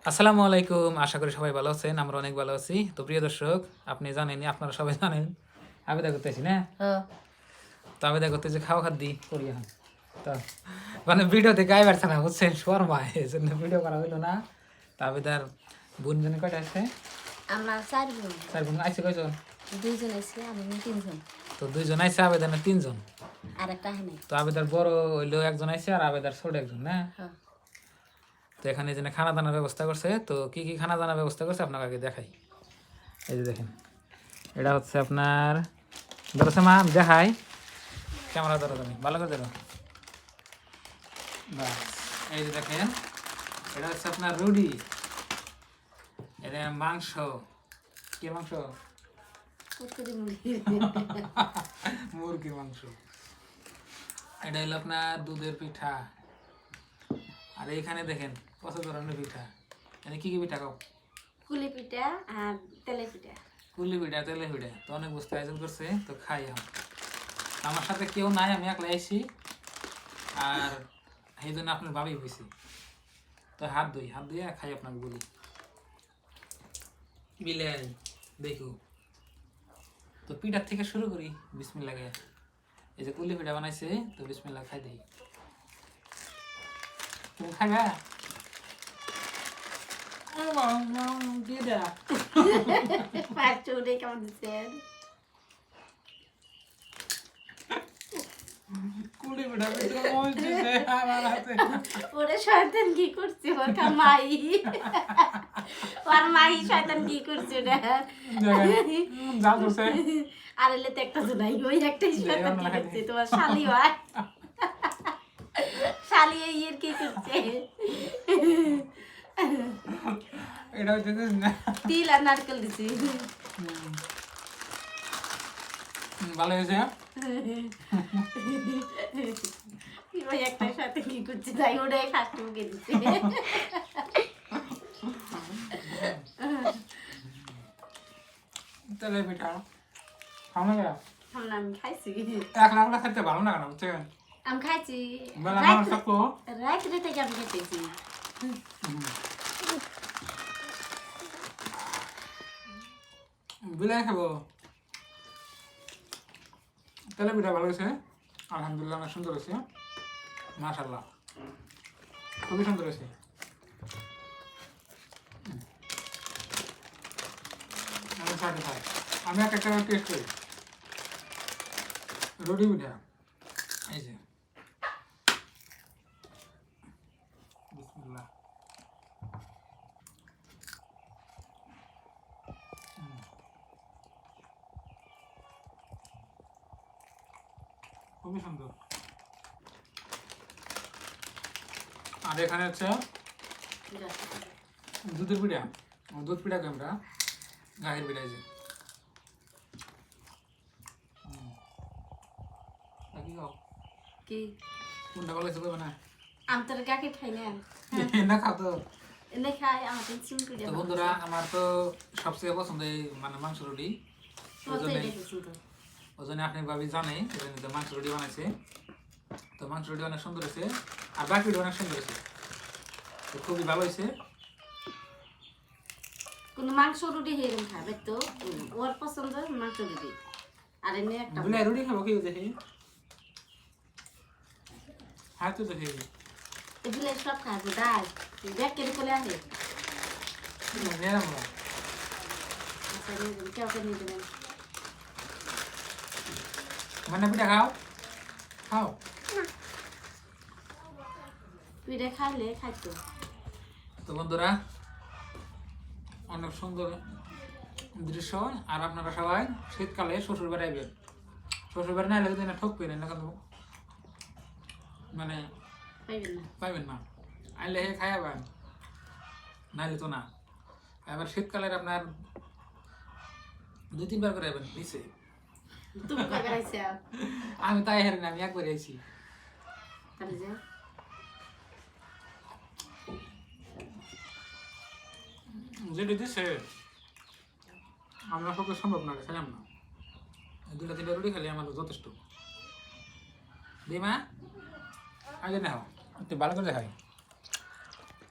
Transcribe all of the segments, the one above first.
আসসালামু আলাইকুম। আশা করি সবাই ভালো আছেন। আমরা অনেক ভালো আছি। তো প্রিয় দর্শক, আপনি জানেনই, আপনারা সবাই জানেন আবেদা করতেছি না? হ্যাঁ, তো আবেদা করতে যে খাওয়া খাদ্য করি এখন। তো মানে ভিডিওতে গায়ে পারছে না, বুঝছেন, শর্মা এই জন্য ভিডিও করা হইলো না। তো আবেদার বোন জনে কয়টা আছে? আমরা 4 জন। 4 বোন আইছে কয়জন? 2 জন আছি, আমি 3 জন। তো 2 জন আইছে, আবেদানের 3 জন। আর একটা হয় নাই। তো আবেদার বড় হইলো একজন আইছে আর আবেদার ছোট একজন না? হ্যাঁ, তো এখানে এই জন্য খানা দানার ব্যবস্থা করছে। তো কি কি খানা দানার ব্যবস্থা করছে আপনাকে আগে দেখাই। এই যে দেখেন, এটা হচ্ছে আপনার ধরেছে মা, দেখাই ক্যামেরা ধরো, তুমি ভালো করে ধরো। বাস, এই যে দেখেন, এটা হচ্ছে আপনার রুডি, এটা মাংস। কি মাংস? কুচকুচি মুরগি। মুরগির মাংস। এটা হলো আপনার দুধের পিঠা। আর এইখানে দেখেন কত ধরনের পিঠা। এখানে কি কি পিঠা খাও? কুলি পিঠা আর তেলে পিঠা। কুলি পিঠা, তেলে পিঠা, তো অনেক বস্তু আয়োজন করছে। তো খাই এখন। আমার সাথে কেউ নাই, আমি একলা আইছি। আর এই জন্য আপনার ভাবি হয়েছি। তো হাত ধুয়ে খাই, আপনাকে বলি। বিলাই দেখো। তো পিঠার থেকে শুরু করি, বিসমিল্লাহ লাগে। এই যে কুলি পিঠা বানাইছে, তো বিসমিল্লাহ খাই দেই। তুমি খাইবা? দিয়ে দা। পাঁচ চৌড়ে কেমন দিচ্ছেন? কুলি পিঠা ভিতরে মরিচ দিছে আমার হাতে। ওরে শয়তান কি করছে ওর কামাই? ওর মাই শয়তান কি করছে ওটা? যা করছে। আর এলে তো একটা জোনাই, ওই একটাই শয়তান কি করছে? তোমার শালি হয়? শালি এই ইয়ের কি করছে? এটা হচ্ছে না। তিল আর নারকেল দিছি। ভালো হয়েছে। ওই একটার সাথে কি করছে, তাই ওটাই ফার্স্ট মুখে দিচ্ছে। তেলে পিঠা খাওয়া গেল। আমি খাইছি, একলা একলা খেতে ভালো না কেন, বুঝছেন? আমি খাইছি। বেলা খাওয়া থাকতো। রাত্রে থেকে আমি খেতেছি। বিলাই খাবো। তেলে পিঠা ভালো হয়েছে, আলহামদুলিল্লাহ, অনেক সুন্দর হয়েছে, মাশাআল্লাহ, খুবই সুন্দর হয়েছে। আমি সাথে খাই, আমি এক একটা টেস্ট করি। রুটি পিঠা, এই যে বিসমিল্লাহ। খুবই সুন্দর। আর এখানে হচ্ছে দুধের পিঠা, দুধ পিঠাকে আমরা গাছের পিঠা, এই যে কি খাও? কি কোনটা ভালো হয়েছে না? আমি তোর কাকে খাই না, না খাও তো। এনে খাই আমাকে চিন করে। তো বন্ধুরা, আমার তো সবচেয়ে পছন্দ এই মানে মাংস রুটি। ওই জন্য আপনি ভাবি জানে মাংস রুটি বানাইছে। তো মাংস রুটি অনেক সুন্দর হয়েছে, আর বাকি রুটি অনেক সুন্দর হয়েছে, তো খুবই ভালো হয়েছে। কোন মাংস রুটি হেরম খাবে তো, ওর পছন্দ মাংস রুটি। আর এনে একটা বিলাই রুটি খাবো, কি দেখি হাত তো দেখি। এগুলো সব খাবে, ডাল দেখ কেটে চলে আসে। কেউ নিয়ে দেবেন মানে পিঠা খাও, খাও। পিঠে খাইলে খাইতো। তো বন্ধুরা, অনেক সুন্দর দৃশ্য। আর আপনারা সবাই শীতকালে শ্বশুর বাড়ি আইবেন। শ্বশুর বাড়ি না এলে কিন্তু ঠকবেন না, কিন্তু মানে পাইবেন না। আইলে হে খাইয়াবেন, নাইলে তো না। এবার শীতকালের আপনার 2-3 বার করে আইবেন নিচে। তুমি কবে আইছো? আমি তাই হারি না, আমি একবার আইছি। তাহলে যে যেটা দিছে আমরা পক্ষে সম্ভব না, খেলাম না। 2-3টা রুটি খেলে আমার যথেষ্ট। দিমা আগে নাও, একটু ভালো করে দেখাই।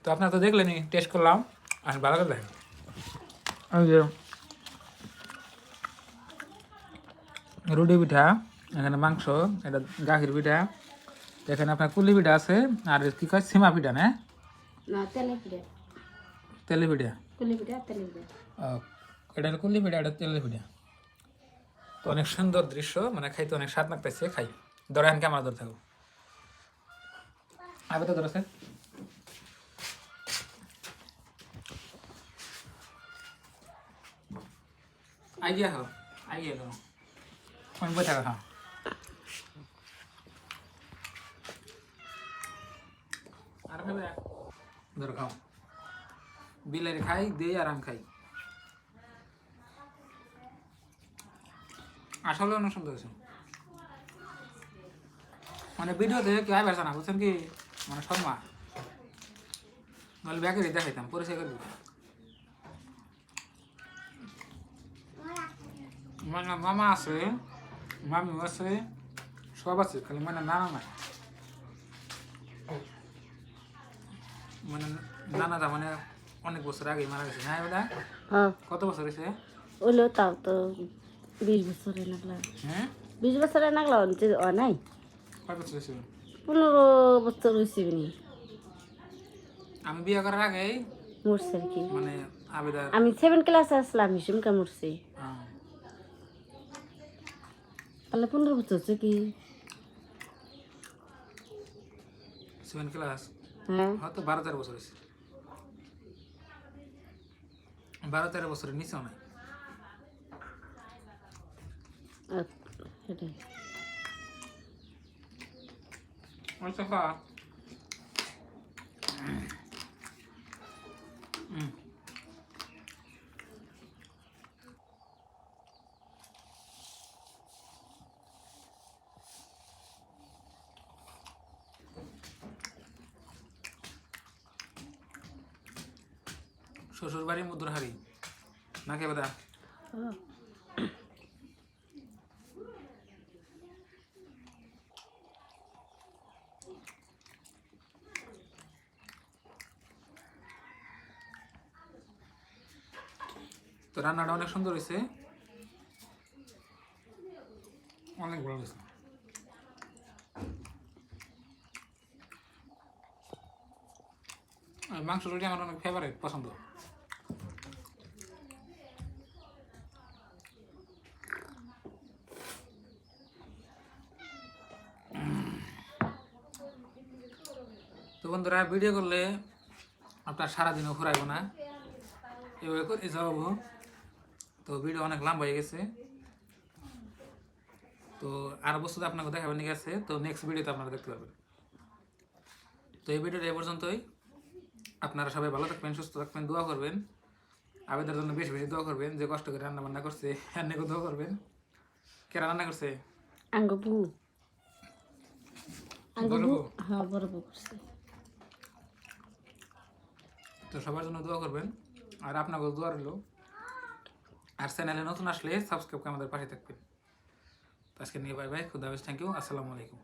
তো আপনারা তো দেখলেনই, টেস্ট করলাম। আর ভালো করে দেখেন ওই যে রুটি পিঠা, এখানে মাংস, এটা গাখির পিঠা, এখানে আপনার কুলি পিঠা আছে, আর কি কয় সীমা পিঠা না না তেলে পিঠা তেলে পিঠা। কুলি পিঠা তেলে পিঠা এটা হলো কুলি পিঠা, এটা তেলে পিঠা। তো অনেক সুন্দর দৃশ্য, মানে খাইতে অনেক স্বাদ লাগতেছে। খাই ধরে এখন ক্যামেরা ধরে থাকো, আবে তো ধরেছে। আইডিয়া হো আইডিয়া ধরো কোন বই থাকা হ্যাঁ আর খাবে ধরো খাও, বিলের খাই দিয়ে আর আমি খাই। আসলে অনেক সুন্দর হয়েছে, মানে ভিডিওতে কেউ পারছে না বুঝছেন কি, মানে শর্মা নাহলে ব্যাগে দেখাইতাম পরিচয় করে দিতাম। মানে মামা আছে, মামি আছে, সব আছে, খালি মানে নানা না, মানে নানাটা মানে অনেক বছর আগে মারা গেছে। হ্যাঁ বেটা হ্যাঁ কত বছর হয়েছে? ওইলো তাও তো 20 বছরে নাগলা হ্যাঁ 20 বছরে নাগলা নাই কয় বছর হয়েছে? 15 বছর হয়েছে নি আমি বিয়ে করার আগেই মরছে আর কি, মানে আবেদা আমি 7 ক্লাসে আসলাম হিসুমকা মরছে, তাহলে 15 বছর হচ্ছে কি 7 ক্লাস, হ্যাঁ হয়তো 12-13 বছর হয়েছে, 12-13 বছরের নিচেও নাই। সেটাই আচ্ছা খা শ্বশুর বাড়ি মুদ্রহারি না কে বেদা তো রান্নাটা অনেক সুন্দর হয়েছে, অনেক ভালো হয়েছে। আর মাংস রুটি আমার অনেক ফেভারিট পছন্দ। তো বন্ধুরা ভিডিও করলে আপনার সারাদিনও ঘুরাইব না, এভাবে করে যাবো। তো ভিডিও অনেক লম্বা হয়ে গেছে, তো আর বস্তুতে আপনাকে দেখাবেন ঠিক আছে, তো নেক্সট ভিডিওতে আপনারা দেখতে পাবেন। তো এই ভিডিওটা এ পর্যন্তই, আপনারা সবাই ভালো থাকবেন, সুস্থ থাকবেন, দোয়া করবেন আবেদের জন্য, বেশি বেশি দোয়া করবেন, যে কষ্ট করে রান্না বান্না করছে রান্নাকে দোয়া করবেন। কেরা রান্না করছে? আঙ্গবু হ্যাঁ বড় বউ করছে। তো সবার জন্য দোয়া করবেন, আর আপনাকেও দোয়া রইল। আর চ্যানেলে নতুন আসলে সাবস্ক্রাইব করে আমাদের পাশে থাকবেন। আজকে নিয়ে বাই বাই, খুদা হাফেজ, থ্যাংক ইউ, আসসালামু আলাইকুম।